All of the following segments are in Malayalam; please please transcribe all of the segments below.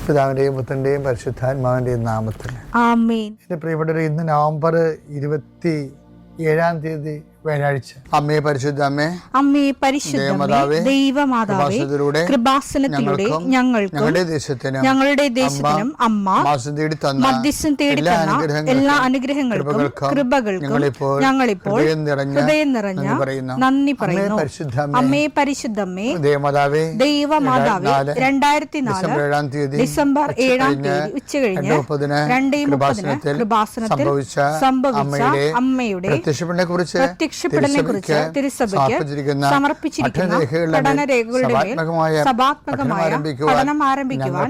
പിതാവിന്റെയും പുത്രന്റെയും പരിശുദ്ധാത്മാവിന്റെയും നാമത്തിൽ ആമേൻ. എൻ്റെ പ്രിയപ്പെട്ടവരെ, ഇന്ന് നവംബർ 27 വ്യാഴാഴ്ച. അമ്മേ പരിശുദ്ധ അമ്മേ, അമ്മേ പരിശുദ്ധ ദൈവമാതാവേ, കൃപാസനത്തിലൂടെ ഞങ്ങൾക്കും ഞങ്ങളുടെ ദേശത്തിനും അമ്മ മധ്യസ്ഥം തേടി തന്ന എല്ലാ അനുഗ്രഹങ്ങൾക്കും കൃപകൾക്കും ഞങ്ങളിപ്പോൾ ഹൃദയം നിറഞ്ഞ നന്ദി പറയുന്നു. അമ്മേ പരിശുദ്ധമ്മേ ദൈവമാതാവേ, 2004 ഡിസംബർ 7 ഉച്ചകഴിഞ്ഞ് 2:30 കൃപാസനത്തിൽ സംഭവിച്ച അമ്മയുടെ പ്രത്യക്ഷപ്പെടലിനെ കുറിച്ച് തിരുസഭയ്ക്ക് സമർപ്പിച്ചിരിക്കുന്ന പഠനരേഖകളുടെ മേൽ സഭാത്മകമായ പഠനം ആരംഭിക്കുവാൻ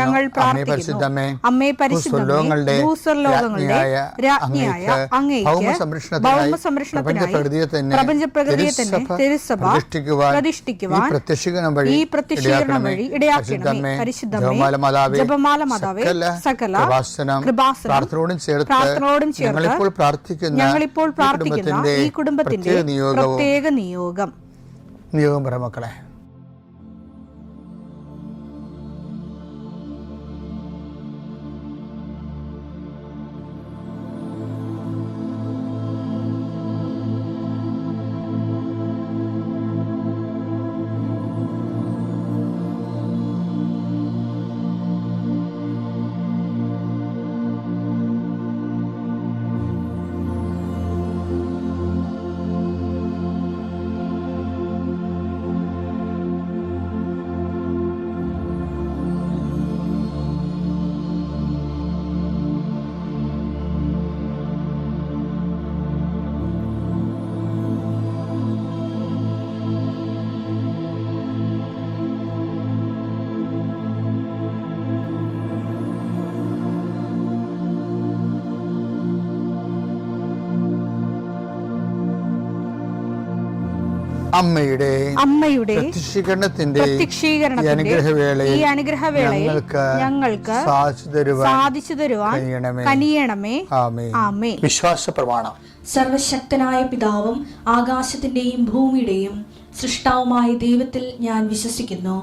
ഞങ്ങൾ പ്രാർത്ഥിക്കുന്നു. അമ്മേ പരിശുദ്ധമേ, ഭൂസ്വർലോകങ്ങളുടെ രാജ്ഞിയായ അങ്ങേയ്ക്ക് ഭൗമസംരക്ഷണത്തിനായി പ്രപഞ്ചപ്രകൃതിയെ തന്നെ തിരുസഭ പ്രതിഷ്ഠിക്കുവാൻ ഈ പ്രത്യക്ഷീകരണം വഴി ഇടയാക്കണമേ. പരിശുദ്ധമേ, ജപമാല മാതാവേ, സകല കൃപാസനം പ്രാർത്ഥനയോടും ചേർത്ത് ഞങ്ങളിപ്പോൾ പ്രാർത്ഥിക്കുന്ന ഈ കുടുംബത്തിന്റെ പ്രത്യേക നിയോഗം പറ മക്കളെ. അമ്മയുടെ പ്രത്യക്ഷീകരണത്തിന്റെ ഈ അനുഗ്രഹവേളയിൽ ഞങ്ങൾക്ക് സാധിച്ചു തരുവാൻ കനിയണമേ. ആമേൻ. വിശ്വാസ പ്രമാണം. സർവശക്തനായ പിതാവും ആകാശത്തിന്റെയും ഭൂമിയുടെയും സൃഷ്ടാവുമായ ദൈവത്തിൽ ഞാൻ വിശ്വസിക്കുന്നു.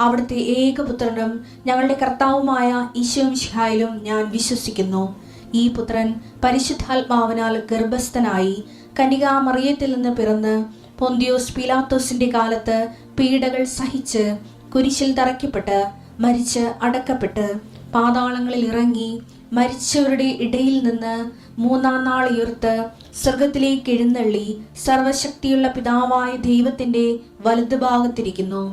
അവിടുത്തെ ഏകപുത്രനും ഞങ്ങളുടെ കർത്താവുമായ ഈശോ മിശിഹായിലും ഞാൻ വിശ്വസിക്കുന്നു. ഈ പുത്രൻ പരിശുദ്ധാത്മാവിനാൽ ഗർഭസ്ഥനായി കന്യകാമറിയത്തിൽ നിന്ന് പിറന്ന് പൊന്തിയോസ് പീലാത്തോസിന്റെ കാലത്ത് പീഡകൾ സഹിച്ച് കുരിശിൽ തറയ്ക്കപ്പെട്ട് മരിച്ച് അടക്കപ്പെട്ട് പാതാളങ്ങളിൽ ഇറങ്ങി മരിച്ചവരുടെ ഇടയിൽ നിന്ന് 3-ാം നാൾ ഉയർത്ത് സ്വർഗത്തിലേക്ക് എഴുന്നള്ളി സർവശക്തിയുള്ള പിതാവായ ദൈവത്തിന്റെ വലതുഭാഗത്തിരിക്കുന്നു.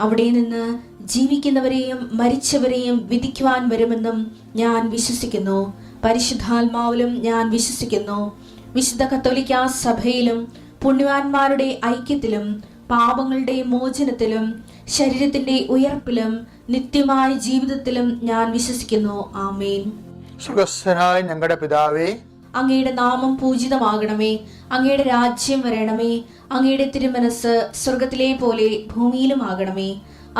അവിടെ നിന്ന് ജീവിക്കുന്നവരെയും മരിച്ചവരെയും വിധിക്കുവാൻ വരുമെന്നും ഞാൻ വിശ്വസിക്കുന്നു. പരിശുദ്ധാത്മാവിലും ഞാൻ വിശ്വസിക്കുന്നു. വിശുദ്ധ കത്തോലിക്കാ സഭയിലും പുണ്യവാന്മാരുടെ ഐക്യത്തിലും പാപങ്ങളുടെ മോചനത്തിലും ശരീരത്തിന്റെ ഉയർപ്പിലും നിത്യമായ ജീവിതത്തിലും ഞാൻ വിശ്വസിക്കുന്നു. ആമേൻ. സുഖസ്ഥനായ ഞങ്ങളുടെ പിതാവേ, അങ്ങയുടെ നാമം പൂജിതമാകണമേ. അങ്ങയുടെ രാജ്യം വരണമേ. അങ്ങയുടെ തിരുമനസ് സ്വർഗത്തിലെ പോലെ ഭൂമിയിലും ആകണമേ.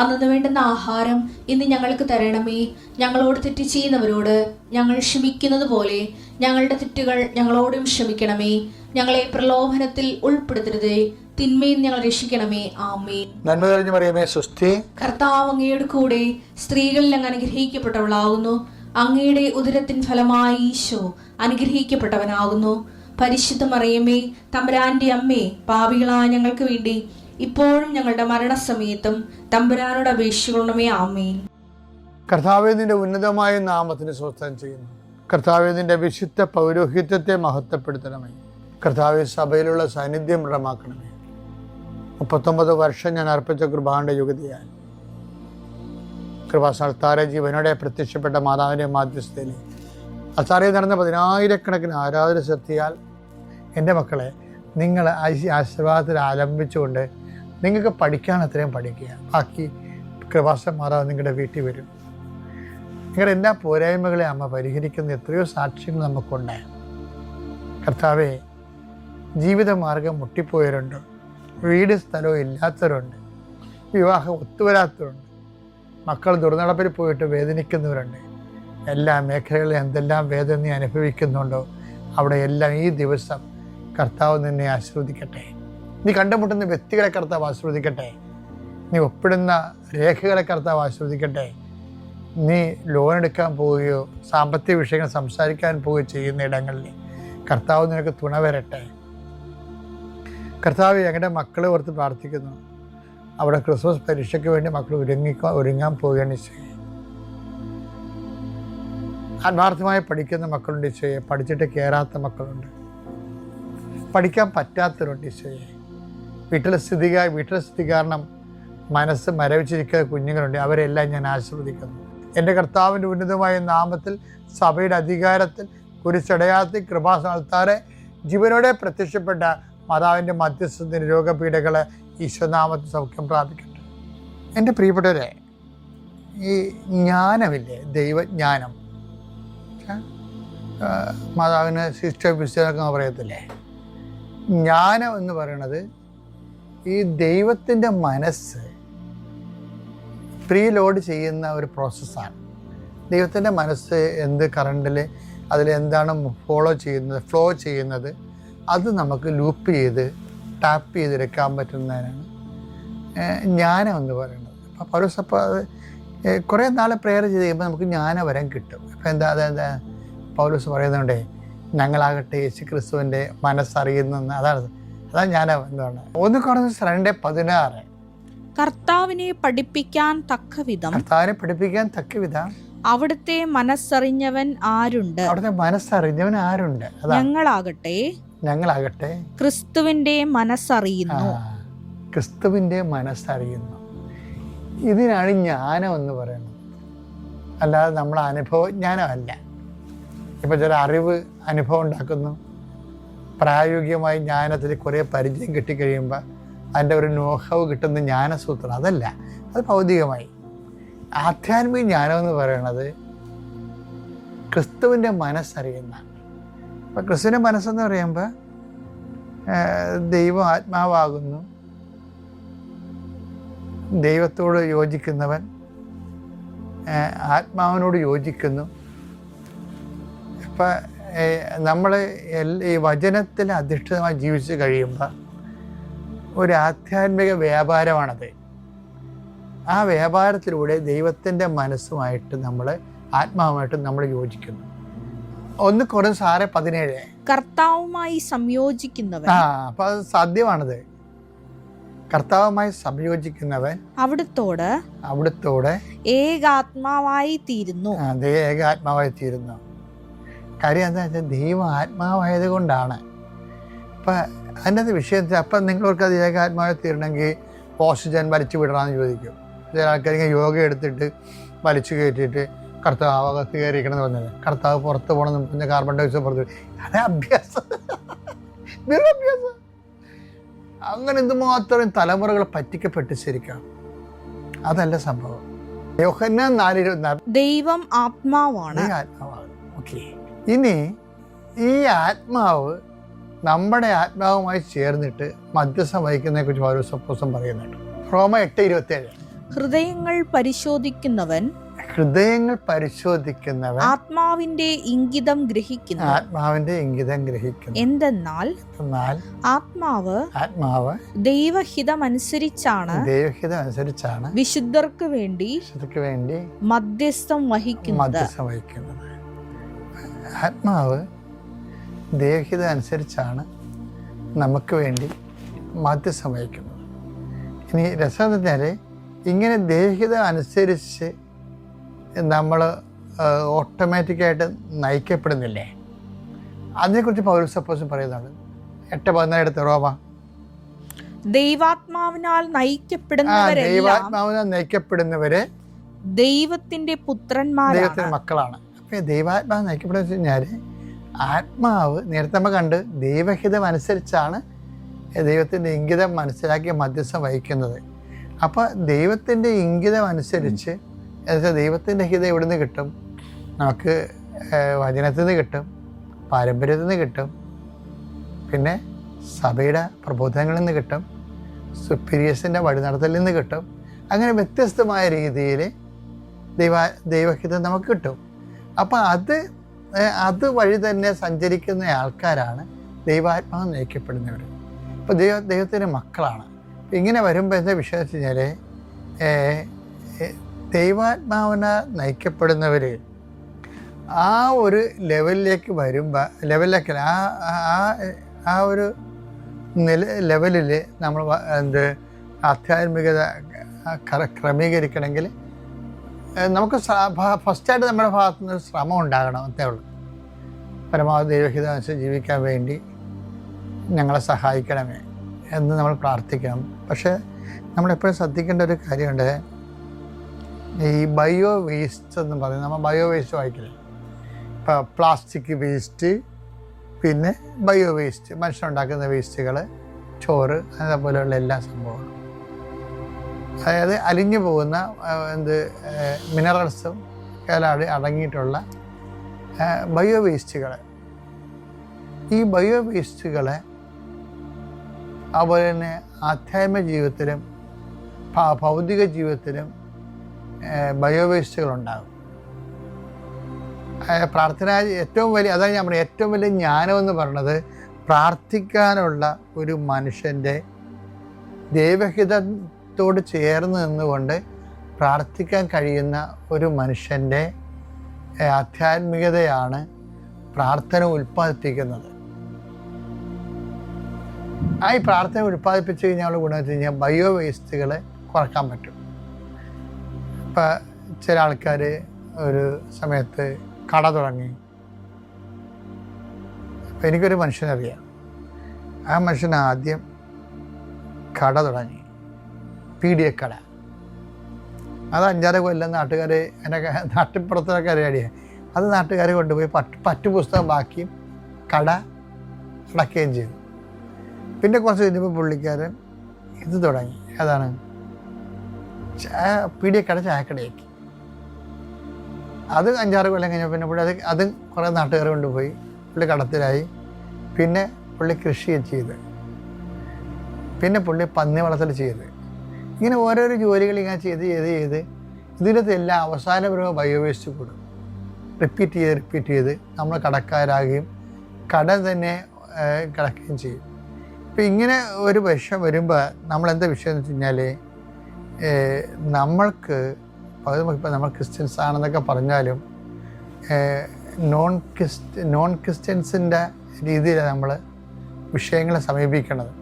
അന്നു വേണ്ടുന്ന ആഹാരം ഇന്ന് ഞങ്ങൾക്ക് തരണമേ. ഞങ്ങളോട് തെറ്റ് ചെയ്യുന്നവരോട് ഞങ്ങൾ ക്ഷമിക്കുന്നത് പോലെ ഞങ്ങളുടെ തെറ്റുകൾ ഞങ്ങളോടും ക്ഷമിക്കണമേ. ഞങ്ങളെ പ്രലോഭനത്തിൽ ഉൾപ്പെടുത്തരുതേ, തിന്മയിൽ ഞങ്ങൾ രക്ഷിക്കണമേ. ആമേൻ. നന്മ നിറഞ്ഞ മറിയമേ, സ്വസ്തി. കർത്താവ് അങ്ങയുടെ കൂടെ സ്ത്രീകളിൽ അങ്ങ് അനുഗ്രഹിക്കപ്പെട്ടവളാകുന്നു. അങ്ങയുടെ ഉദരത്തിൻ ഫലമായി ഈശോ അനുഗ്രഹിക്കപ്പെട്ടവനാകുന്നു. പരിശുദ്ധ മറിയമേ, തമ്പുരാന്റെ അമ്മേ, പാപികളായ ഞങ്ങൾക്ക് വേണ്ടി ഇപ്പോഴും ഞങ്ങളുടെ മരണസമയത്തും തമ്പുരാനോട് അപേക്ഷിക്കണമേ. ആമേൻ. കർത്താവേ, നിന്റെ ഉന്നതമായ നാമത്തിന് സ്വസ്ഥം ചെയ്യുന്നു. കർത്താവേ, നിന്റെ വിശുദ്ധ പൗരോഹിത്യത്തെ മഹത്വപ്പെടുത്തണമേ. കർത്താവേ, സഭയിലുള്ള സാന്നിധ്യം ദൃഢമാക്കണമേ. 39 വർഷം ഞാൻ അർപ്പിച്ച കൃപാന്റെ യുഗതിയാൽ കൃപാസ്ഥാന ജീവനോടെ പ്രത്യക്ഷപ്പെട്ട മാതാവിൻ്റെ മാധ്യസ്ഥയിൽ അസാറിയിൽ നടന്ന 10,000-കണക്കിന് ആരാധന ശക്തിയാൽ എൻ്റെ മക്കളെ, നിങ്ങൾ ആശീർവാദത്തിൽ ആലംബിച്ചുകൊണ്ട് നിങ്ങൾക്ക് പഠിക്കാൻ അത്രയും പഠിക്കുക. ബാക്കി കൃപാസന മാതാവ് നിങ്ങളുടെ വീട്ടിൽ വരും. നിങ്ങളുടെ എല്ലാ പോരായ്മകളെ അമ്മ പരിഹരിക്കുന്ന എത്രയോ സാക്ഷ്യങ്ങൾ നമുക്കുണ്ട്. കർത്താവെ, ജീവിതമാർഗം മുട്ടിപ്പോയവരുണ്ട്, വീട് സ്ഥലവും ഇല്ലാത്തവരുണ്ട്, വിവാഹം ഒത്തുവരാത്തവരുണ്ട്, മക്കൾ ദുർനടപ്പിൽ പോയിട്ട് വേദനിക്കുന്നവരുണ്ട്. എല്ലാ മേഖലകളിലും എന്തെല്ലാം വേദന നീ അനുഭവിക്കുന്നുണ്ടോ അവിടെ എല്ലാം ഈ ദിവസം കർത്താവ് നിന്നെ ആശീർവദിക്കട്ടെ. നീ കണ്ടുമുട്ടുന്ന വ്യക്തികളെ കർത്താവ് ആശീർവദിക്കട്ടെ. നീ ഒപ്പിടുന്ന രേഖകളെ കർത്താവ് ആശീർവദിക്കട്ടെ. നീ ലോൺ എടുക്കാൻ പോവുകയോ സാമ്പത്തിക വിഷയങ്ങൾ സംസാരിക്കാൻ പോവുകയോ ചെയ്യുന്ന ഇടങ്ങളിൽ കർത്താവ് നിനക്ക് തുണ വരട്ടെ. കർത്താവ് ഞങ്ങളുടെ മക്കളെ ഓർത്ത് പ്രാർത്ഥിക്കുന്നു. അവിടെ ക്രിസ്മസ് പരീക്ഷയ്ക്ക് വേണ്ടി മക്കൾ ഒരുങ്ങാൻ പോവുകയാണ് ഈശോയെ. ആത്മാർത്ഥമായി പഠിക്കുന്ന മക്കളുണ്ട് ഈശോയെ. പഠിച്ചിട്ട് കയറാത്ത മക്കളുണ്ട്, പഠിക്കാൻ പറ്റാത്തവരുണ്ട് ഈശോയെ. വീട്ടിലെ സ്ഥിതി കാരണം മനസ്സ് മരവിച്ചിരിക്കുന്ന കുഞ്ഞുങ്ങളുണ്ട്. അവരെല്ലാം ഞാൻ ആശീർവദിക്കുന്നു. എൻ്റെ കർത്താവിൻ്റെ ഉന്നതമായ നാമത്തിൽ സഭയുടെ അധികാരത്തിൽ കുരിശടയാത്തി കൃപാസനത്താറെ ജീവനോടെ പ്രത്യക്ഷപ്പെട്ട മാതാവിൻ്റെ മധ്യസ്ഥത്തിന് രോഗപീഠകളെ ഈശ്വനാമത്തിൽ സൗഖ്യം പ്രാപിക്കട്ടെ. എൻ്റെ പ്രിയപ്പെട്ടവരെ, ഈ ജ്ഞാനമില്ലേ, ദൈവജ്ഞാനം, മാതാവിന് സിസ്റ്റർ പുസ്തകം പറയത്തില്ലേ, ജ്ഞാനം എന്ന് പറയുന്നത് ഈ ദൈവത്തിൻ്റെ മനസ്സ് പ്രീലോഡ് ചെയ്യുന്ന ഒരു പ്രോസസ്സാണ്. ദൈവത്തിൻ്റെ മനസ്സ് എന്ത് കറണ്ടിൽ അതിലെന്താണ് ഫ്ലോ ചെയ്യുന്നത് അത് നമുക്ക് ലൂപ്പ് ചെയ്ത് ടാപ്പ് ചെയ്തെടുക്കാൻ പറ്റുന്നതിനാണ് ജ്ഞാനം എന്ന് പറയുന്നത്. അപ്പോൾ പൗലോസ് അത് കുറേ നാൾ പ്രെയർ ചെയ്ത് കഴിയുമ്പോൾ നമുക്ക് ജ്ഞാനവരം കിട്ടും. അപ്പോൾ എന്താ പൗലോസ് പറയുന്നുണ്ടേ, ഞങ്ങളാകട്ടെ യേശു ക്രിസ്തുവിൻ്റെ മനസ്സറിയുന്നെന്ന്. അതാണ് ജ്ഞാനം എന്താണ്. 1 Corinthians 2:16 കർത്താവിനെ പഠിപ്പിക്കാൻ തക്കവിധം അവിടുത്തെ മനസ്സറിഞ്ഞവൻ ആരുണ്ട്? ഞങ്ങളാകട്ടെ ക്രിസ്തുവിന്റെ മനസ്സറിയുന്നു. ഇതിനാണ് ജ്ഞാനം എന്ന് പറയുന്നത്. അല്ലാതെ നമ്മളെ അനുഭവജ്ഞാനമല്ല. ഇപ്പം ചില അനുഭവം ഉണ്ടാക്കുന്നു. പ്രായോഗികമായി ജ്ഞാനത്തിൽ കുറേ പരിചയം കിട്ടിക്കഴിയുമ്പോൾ അതിൻ്റെ ഒരു നോഹവ് കിട്ടുന്ന ജ്ഞാനസൂത്രം അതല്ല, അത് ഭൗതികമായി. ആധ്യാത്മിക ജ്ഞാനം എന്ന് പറയുന്നത് ക്രിസ്തുവിൻ്റെ മനസ്സറിയുന്ന. അപ്പം ക്രിസ്തുവിൻ്റെ മനസ്സെന്ന് പറയുമ്പോൾ ദൈവം ആത്മാവാകുന്നു, ദൈവത്തോട് യോജിക്കുന്നവൻ ആത്മാവിനോട് യോജിക്കുന്നു. ഇപ്പം നമ്മൾ ഈ വചനത്തിൽ അധിഷ്ഠിതമായി ജീവിച്ച് കഴിയുമ്പോൾ ഒരു ആധ്യാത്മിക വ്യാപാരമാണത്. ആ വ്യാപാരത്തിലൂടെ ദൈവത്തിൻ്റെ മനസ്സുമായിട്ട് നമ്മൾ ആത്മാവുമായിട്ട് നമ്മൾ യോജിക്കുന്നു. 1 Corinthians 6:17 കർത്താവുമായി സംയോജിക്കുന്നവൻ. അപ്പം അത് സാധ്യമാണത്. കർത്താവുമായി സംയോജിക്കുന്നവൻ അവിടുത്തോട് ഏകാത്മാവായി തീരുന്നു. അതേ ഏകാത്മാവായി തീരുന്നു. കാര്യം എന്താ വെച്ചാൽ ദൈവം ആത്മാവായത് കൊണ്ടാണ്. അപ്പം അതിൻ്റെ വിഷയത്തിൽ അപ്പം നിങ്ങൾക്ക് അത് ഏകാത്മാവായി തീരണമെങ്കിൽ ഓക്സിജൻ വലിച്ചു വിടണമെന്ന് ചോദിക്കും. ചില ആൾക്കാരിങ്ങനെ യോഗ എടുത്തിട്ട് വലിച്ചു കയറ്റിയിട്ട് കർത്താവ് അകത്ത് കയറിയിരിക്കണം എന്ന് പറഞ്ഞത്, കർത്താവ് പുറത്ത് പോകണം പിന്നെ കാർബൺ ഡയോക്സൈഡ് പുറത്ത്. അതേ അഭ്യാസം. അങ്ങനെ എന്തുമാത്രം തലമുറകളെ പറ്റിക്കപ്പെട്ട് ശരിക്കാം. അതല്ല സംഭവം. യോഹന്നാൻ 4:24 ദൈവം ആത്മാവാണ്. ഓക്കെ. ഇനി ഈ ആത്മാവ് നമ്മുടെ ആത്മാവുമായി ചേർന്നിട്ട് മധ്യസ്ഥം വഹിക്കുന്നതിനെ കുറിച്ച് പൗലോസ് പറയുന്നുണ്ട്. റോമ 8:27 ഹൃദയങ്ങൾ പരിശോധിക്കുന്നവൻ ആത്മാവിന്റെ ഇംഗിതം ഗ്രഹിക്കുന്നു. എന്തെന്നാൽ ആത്മാവ് ദൈവഹിതമനുസരിച്ചാണ് വിശുദ്ധർക്ക് വേണ്ടി മധ്യസ്ഥം വഹിക്കുന്നത്. ആത്മാവ് ദൈവഹിതം അനുസരിച്ചാണ് നമുക്ക് വേണ്ടി മധ്യസ്ഥം വഹിക്കുന്നത്. ഇനി രസം എന്ന് പറഞ്ഞാൽ ഇങ്ങനെ ദൈവഹിതം അനുസരിച്ച് നമ്മൾ ഓട്ടോമാറ്റിക്കായിട്ട് നയിക്കപ്പെടുന്നില്ലേ, അതിനെക്കുറിച്ച് പൗലോസ് അപ്പോസ്തലൻ പറയുന്നുണ്ട്. 8:14 റോമ. ദൈവാത്മാവിനാൽ നയിക്കപ്പെടുന്നവര് ദൈവത്തിന്റെ പുത്രന്മാരാണ്, ദൈവത്തിന്റെ മക്കളാണ്. അപ്പം ദൈവാത്മാവ് നയിക്കപ്പെടുന്ന വെച്ച് കഴിഞ്ഞാൽ ആത്മാവ് നേരത്തെ നമ്മൾ കണ്ട് ദൈവഹിതം അനുസരിച്ചാണ് ദൈവത്തിൻ്റെ ഇംഗിതം മനസ്സിലാക്കി മധ്യസ്ഥം വഹിക്കുന്നത്. അപ്പോൾ ദൈവത്തിൻ്റെ ഇംഗിതം അനുസരിച്ച് ദൈവത്തിൻ്റെ ഹിതം എവിടെ നിന്ന് കിട്ടും? നമുക്ക് വചനത്തിൽ നിന്ന് കിട്ടും, പാരമ്പര്യത്തിൽ നിന്ന് കിട്ടും, പിന്നെ സഭയുടെ പ്രബോധനങ്ങളിൽ നിന്ന് കിട്ടും, സുപ്പീരിയേഴ്സിൻ്റെ വഴിനടത്തലിൽ നിന്ന് കിട്ടും. അങ്ങനെ വ്യത്യസ്തമായ രീതിയിൽ ദൈവഹിതം നമുക്ക് കിട്ടും. അപ്പം അത് വഴി തന്നെ സഞ്ചരിക്കുന്ന ആൾക്കാരാണ് ദൈവാത്മാവ് നയിക്കപ്പെടുന്നവർ. ഇപ്പോൾ ദൈവത്തിൻ്റെ മക്കളാണ്. ഇങ്ങനെ വരുമ്പോൾ എന്താ വിഷയം വെച്ച് കഴിഞ്ഞാൽ ദൈവാത്മാവിനെ നയിക്കപ്പെടുന്നവർ ആ ഒരു ലെവലിലേക്ക് വരുമ്പോൾ, ലെവലിലേക്കല്ല, ആ ഒരു ലെവലിൽ നമ്മൾ ആധ്യാത്മികത ക്രമീകരിക്കണമെങ്കിൽ നമുക്ക് ഫസ്റ്റായിട്ട് നമ്മുടെ ഭാഗത്തു നിന്ന് ശ്രമം ഉണ്ടാകണം. അത്രേ ഉള്ളൂ. പരമാവധി ദൈവഹിതം അനുസരിച്ച് ജീവിക്കാൻ വേണ്ടി ഞങ്ങളെ സഹായിക്കണമേ എന്ന് നമ്മൾ പ്രാർത്ഥിക്കണം. പക്ഷേ നമ്മളെപ്പോഴും ശ്രദ്ധിക്കേണ്ട ഒരു കാര്യമുണ്ട്. ഈ ബയോ വേസ്റ്റ് എന്ന് പറയും. നമ്മൾ ബയോ വേസ്റ്റ് വായിക്കില്ലേ? ഇപ്പോൾ പ്ലാസ്റ്റിക് വേസ്റ്റ്, പിന്നെ ബയോ വേസ്റ്റ്, മനുഷ്യനുണ്ടാക്കുന്ന വേസ്റ്റുകൾ, ചോറ്, അതേപോലെയുള്ള എല്ലാ സംഭവങ്ങളും, അതായത് അലിഞ്ഞു പോകുന്ന മിനറൽസും എല്ലാം അടങ്ങിയിട്ടുള്ള ബയോ വേസ്റ്റുകൾ. ഈ ബയോ വേസ്റ്റുകളെ അതുപോലെ തന്നെ ആധ്യാത്മിക ജീവിതത്തിലും ഭൗതിക ജീവിതത്തിലും ബയോ വേസ്റ്റുകളുണ്ടാകും. പ്രാർത്ഥന ഏറ്റവും വലിയ, അതാണ് ഞാൻ പറയുന്നത്, ഏറ്റവും വലിയ ജ്ഞാനമെന്ന് പറയുന്നത് പ്രാർത്ഥിക്കാനുള്ള ഒരു മനുഷ്യൻ്റെ ദൈവഹിതത്തോട് ചേർന്ന് നിന്നുകൊണ്ട് പ്രാർത്ഥിക്കാൻ കഴിയുന്ന ഒരു മനുഷ്യൻ്റെ ആധ്യാത്മികതയാണ് പ്രാർത്ഥന ഉൽപ്പാദിപ്പിക്കുന്നത്. ഈ പ്രാർത്ഥന ഉൽപ്പാദിപ്പിച്ച് കഴിഞ്ഞാൽ ഗുണം വെച്ച് കഴിഞ്ഞാൽ ബയോ വേസ്റ്റുകൾ കുറക്കാൻ പറ്റും. ഇപ്പം ചില ആൾക്കാർ ഒരു സമയത്ത് കട തുടങ്ങി. അപ്പം എനിക്കൊരു മനുഷ്യനറിയാം. ആ മനുഷ്യൻ ആദ്യം കട തുടങ്ങി, പീഡിയക്കട. അത് 5-6 കൊല്ലം നാട്ടുകാർ, എൻ്റെ നാട്ടിൻപുറത്തൊക്കെ അറിയാടിയാണ്. അത് നാട്ടുകാർ കൊണ്ടുപോയി പറ്റു പുസ്തകം ബാക്കിയും കട അടക്കുകയും ചെയ്തു. പിന്നെ കുറച്ച് കഴിഞ്ഞപ്പോൾ പുള്ളിക്കാരൻ ഇത് തുടങ്ങി. അതാണ് പീഡിയക്കട ചായക്കടയാക്കി. അത് 5-6 കൊല്ലം കഴിഞ്ഞപ്പോൾ പിന്നെ പുള്ളി അത് കുറേ നാട്ടുകാർ കൊണ്ടുപോയി പുള്ളി കടത്തിലായി. പിന്നെ പുള്ളി കൃഷി ചെയ്ത്, പിന്നെ പുള്ളി പന്നി വളർത്തൽ ചെയ്ത്, ഇങ്ങനെ ഓരോരോ ജോലികൾ ഇങ്ങനെ ചെയ്ത് ഇതിനകത്ത് എല്ലാം അവസാനം വരുമ്പോൾ ബയോവേസ്റ്റ് കൂടും. റിപ്പീറ്റ് ചെയ്ത് നമ്മൾ കടക്കാരാകുകയും കട തന്നെ കിടക്കുകയും ചെയ്യും. ഇപ്പം ഇങ്ങനെ ഒരു വിഷയം വരുമ്പോൾ നമ്മളെന്താ വിഷയം എന്ന് വെച്ച് കഴിഞ്ഞാൽ, നമ്മൾക്ക് ഇപ്പം നമ്മൾ ക്രിസ്ത്യൻസ് ആണെന്നൊക്കെ പറഞ്ഞാലും നോൺ ക്രിസ്ത്യൻസിൻ്റെ രീതിയിലാണ് നമ്മൾ വിഷയങ്ങളെ സമീപിക്കുന്നത്.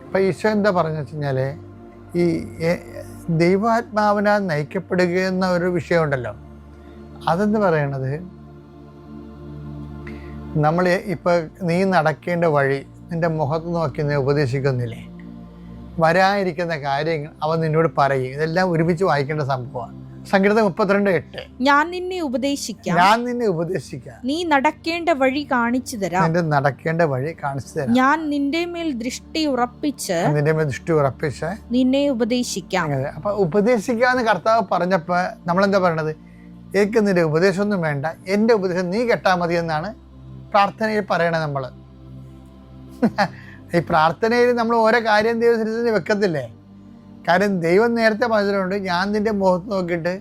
അപ്പം ഈശോ എന്താ പറഞ്ഞു വെച്ച് കഴിഞ്ഞാൽ, ഈ ദൈവാത്മാവിനാൽ നയിക്കപ്പെടുക എന്ന ഒരു വിഷയമുണ്ടല്ലോ, അതെന്ന് പറയണത് നമ്മൾ ഇപ്പോൾ നീ നടക്കേണ്ട വഴി നിൻ്റെ മുഖത്ത് നോക്കി നീ ഉപദേശിക്കുന്നില്ലേ, വരാനിരിക്കുന്ന കാര്യങ്ങൾ അവൻ നിന്നോട് പറയും. ഇതെല്ലാം ഒരുമിച്ച് വായിക്കേണ്ട സംഭവമാണ്. സംഗീതം 32:8. ഞാൻ നിന്നെ ഉപദേശിക്കാം, നീ നടക്കേണ്ട വഴി കാണിച്ചു തരാം, ഞാൻ നിന്റെ മേൽ ദൃഷ്ടി ഉറപ്പിച്ച് നിന്നെ ഉപദേശിക്കാം. അപ്പൊ ഉപദേശിക്കാന്ന് കർത്താവ് പറഞ്ഞപ്പോ നമ്മളെന്താ പറയണത്? എനിക്ക് നിന്റെ ഉപദേശമൊന്നും വേണ്ട, എൻ്റെ ഉപദേശം നീ കേട്ടാൽ മതി എന്നാണ് പ്രാർത്ഥനയിൽ പറയണത്. നമ്മൾ ഈ പ്രാർത്ഥനയിൽ നമ്മൾ ഓരോ കാര്യം ദൈവത്തിന് വെക്കത്തില്ലേ? കാര്യം ദൈവം നേരത്തെ പറഞ്ഞിട്ടുണ്ട്, ഞാൻ നിൻ്റെ മുഖത്ത് നോക്കിയിട്ട്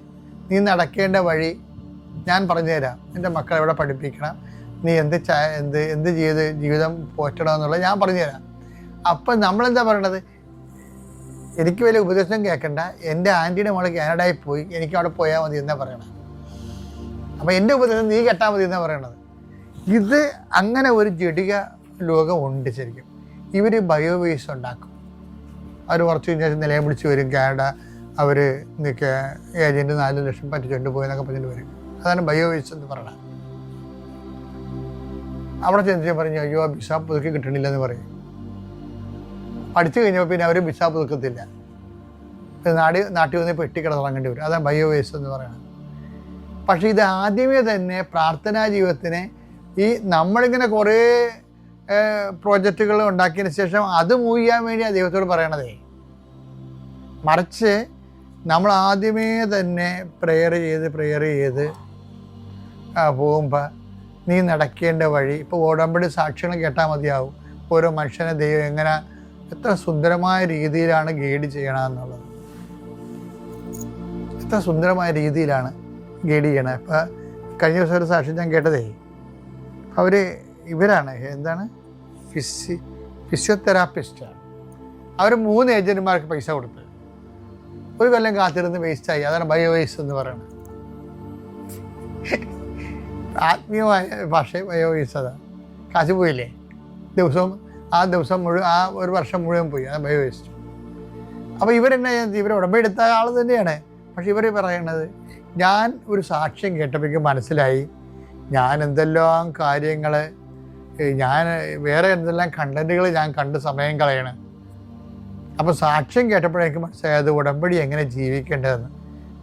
നീ നടക്കേണ്ട വഴി ഞാൻ പറഞ്ഞുതരാം, എൻ്റെ മക്കളെ എവിടെ പഠിപ്പിക്കണം, നീ എന്ത് ചെയ്ത് ജീവിതം പോറ്റണമെന്നുള്ളത് ഞാൻ പറഞ്ഞുതരാം. അപ്പം നമ്മളെന്താ പറയണത്? എനിക്ക് വലിയ ഉപദേശം കേൾക്കണ്ട, എൻ്റെ ആൻറ്റിയുടെ മോള് കാനഡയിൽ പോയി, എനിക്ക് അവിടെ പോയാൽ മതി എന്നാ പറയണത്. അപ്പം എൻ്റെ ഉപദേശം നീ കേട്ടാൽ മതി എന്നാ പറയണത്. ഇത് അങ്ങനെ ഒരു ജഡിക ലോകമുണ്ട്. ശരിക്കും ഇവർ ബയോവേസ്റ്റ് ഉണ്ടാക്കും. അവർ കുറച്ച് കഴിഞ്ഞാൽ നിലയെ വിളിച്ച് വരും, കാനഡ അവർ ഏജൻറ്റ് 4 ലക്ഷം പറ്റിച്ചുകൊണ്ട് പോയെന്നൊക്കെ പറഞ്ഞിട്ട് വരും. അതാണ് ബയോവേസ്റ്റ് എന്ന് പറയുന്നത്. അവിടെ ചെന്ന് പറഞ്ഞു, അയ്യോ ആ വിസ പുതുക്കി കിട്ടണില്ലെന്ന് പറയും. പഠിച്ചു കഴിഞ്ഞപ്പോൾ പിന്നെ അവർ വിസ പുതുക്കത്തില്ല, നാട്ടിൽ വന്ന് പെട്ടിക്കട തുടങ്ങേണ്ടി വരും. അതാണ് ബയോവേസ്റ്റ് എന്ന് പറയുന്നത്. പക്ഷേ ഇത് ആദ്യമേ തന്നെ പ്രാർത്ഥനാ ജീവിതത്തിന് ഈ നമ്മളിങ്ങനെ കുറേ പ്രോജക്റ്റുകൾ ഉണ്ടാക്കിയതിന് ശേഷം അത് മൂവ് ചെയ്യാൻ വേണ്ടിയാണ് ദൈവത്തോട് പറയണതേ. മറിച്ച് നമ്മൾ ആദ്യമേ തന്നെ പ്രെയർ ചെയ്ത് പോകുമ്പോൾ നീ നടക്കേണ്ട വഴി, ഇപ്പോൾ ഓടമ്പടി സാക്ഷ്യങ്ങൾ കേട്ടാൽ മതിയാവും. ഓരോ മനുഷ്യനെ ദൈവം എങ്ങനെ എത്ര സുന്ദരമായ രീതിയിലാണ് ഗൈഡ് ചെയ്യണമെന്നുള്ളത്, എത്ര സുന്ദരമായ രീതിയിലാണ് ഗൈഡ് ചെയ്യണത്. ഇപ്പം കഴിഞ്ഞ ദിവസം ഒരു സാക്ഷ്യം ഞാൻ കേട്ടതേ, ഇവരാണ് എന്താണ് ഫിസിയോതെറാപ്പിസ്റ്റാണ്. അവർ 3 ഏജന്റുമാർക്ക് പൈസ കൊടുത്ത് 1 കൊല്ലം കാത്തിരുന്ന് വേസ്റ്റായി. അതാണ് ബയോവേസ്റ്റ് എന്ന് പറയുന്നത്. ആത്മീയമായ ഭാഷ ബയോവേസ്റ്റ്. അതാണ് കാശ് പോയില്ലേ, ആ ദിവസം മുഴുവൻ, ആ 1 വർഷം മുഴുവൻ പോയി. അത് ബയോവേസ്റ്റ്. അപ്പോൾ ഇവരെന്നെ ഇവർ ഉടമ്പെടുത്ത ആൾ തന്നെയാണ്. പക്ഷെ ഇവർ പറയണത്, ഞാൻ ഒരു സാക്ഷ്യം കേട്ടപ്പോഴേക്കും മനസ്സിലായി ഞാൻ എന്തെല്ലാം കാര്യങ്ങൾ, ഞാൻ വേറെ എന്തെല്ലാം കണ്ടന്റുകൾ ഞാൻ കണ്ട് സമയം കളയണം. അപ്പോൾ സാക്ഷ്യം കേട്ടപ്പോഴേക്കും മനസ്സിലായത് ഉടമ്പടി എങ്ങനെ ജീവിക്കേണ്ടതെന്ന്.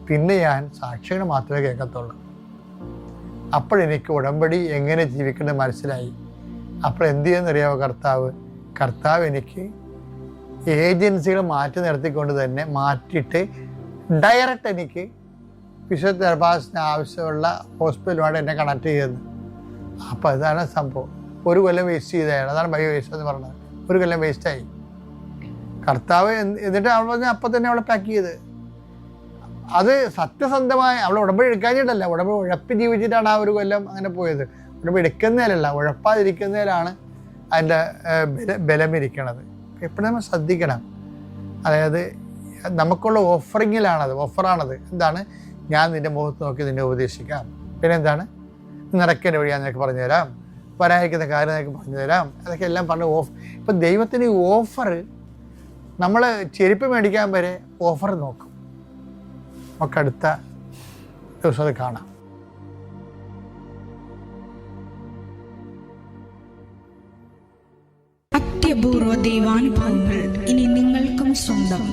പിന്നെ ഞാൻ സാക്ഷ്യങ്ങൾ മാത്രമേ കേൾക്കത്തുള്ളൂ. അപ്പോഴെനിക്ക് ഉടമ്പടി എങ്ങനെ ജീവിക്കേണ്ടത് മനസ്സിലായി. അപ്പോൾ എന്ത് ചെയ്യുന്നറിയാമോ കർത്താവ് എനിക്ക് ഏജൻസികൾ മാറ്റി നിർത്തിക്കൊണ്ട് തന്നെ മാറ്റിയിട്ട് ഡയറക്റ്റ് എനിക്ക് ഫിസിയോതെറാപ്പിസ്റ്റിന് ആവശ്യമുള്ള ഹോസ്പിറ്റലുമായിട്ട് എന്നെ കണക്ട് ചെയ്തത്. അപ്പോൾ അതാണ് സംഭവം. 1 കൊല്ലം വേസ്റ്റ് ചെയ്തതാണ്. അതാണ് ബയോവേസ്റ്റ് എന്ന് പറഞ്ഞത്. 1 കൊല്ലം വേസ്റ്റായി. കർത്താവ് എന്നിട്ട് അവൾ അപ്പം തന്നെ അവളെ പാക്ക് ചെയ്ത്. അത് സത്യസന്ധമായ, അവൾ ഉടമ്പടി എടുക്കാഞ്ഞിട്ടല്ല, ഉടമ്പടി ഉഴപ്പി ജീവിച്ചിട്ടാണ് ആ 1 കൊല്ലം അങ്ങനെ പോയത്. ഉടമ്പടി എടുക്കുന്നതിലല്ല, ഉഴപ്പാതിരിക്കുന്നതിലാണ് അതിൻ്റെ ബലമിരിക്കണത്. എപ്പോഴും നമ്മൾ ശ്രദ്ധിക്കണം. അതായത് നമുക്കുള്ള ഓഫറാണത്. എന്താണ്? ഞാൻ നിൻ്റെ മുഖത്ത് നോക്കി നിന്നെ ഉപദേശിക്കാം. പിന്നെ എന്താണ്? നടക്കേണ്ട വഴി ഞാൻ നിനക്ക് പറഞ്ഞു തരാം, വരാനിരിക്കുന്ന കാര്യം നിനക്ക് പറഞ്ഞു തരാം. അതൊക്കെ എല്ലാം പറഞ്ഞ് ഇപ്പം ദൈവത്തിന് ഈ ഓഫർ, നമ്മൾ ചെരുപ്പ് മേടിക്കാൻ വരെ ഓഫർ നോക്കും. നമുക്ക് അടുത്ത ദിവസം അത് കാണാം. അത്യപൂർവ ദൈവാനുഭവങ്ങൾ ഇനി നിങ്ങൾക്കും സ്വന്തം.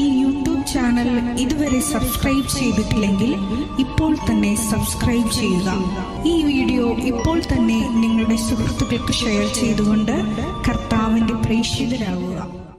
ഈ യൂട്യൂബ് ചാനൽ ഇതുവരെ സബ്സ്ക്രൈബ് ചെയ്തിട്ടില്ലെങ്കിൽ ഇപ്പോൾ തന്നെ സബ്സ്ക്രൈബ് ചെയ്യുക. ഈ വീഡിയോ ഇപ്പോൾ തന്നെ നിങ്ങളുടെ സുഹൃത്തുക്കൾക്ക് ഷെയർ ചെയ്തുകൊണ്ട് കർത്താവിന്റെ പ്രേക്ഷിതരാകുക.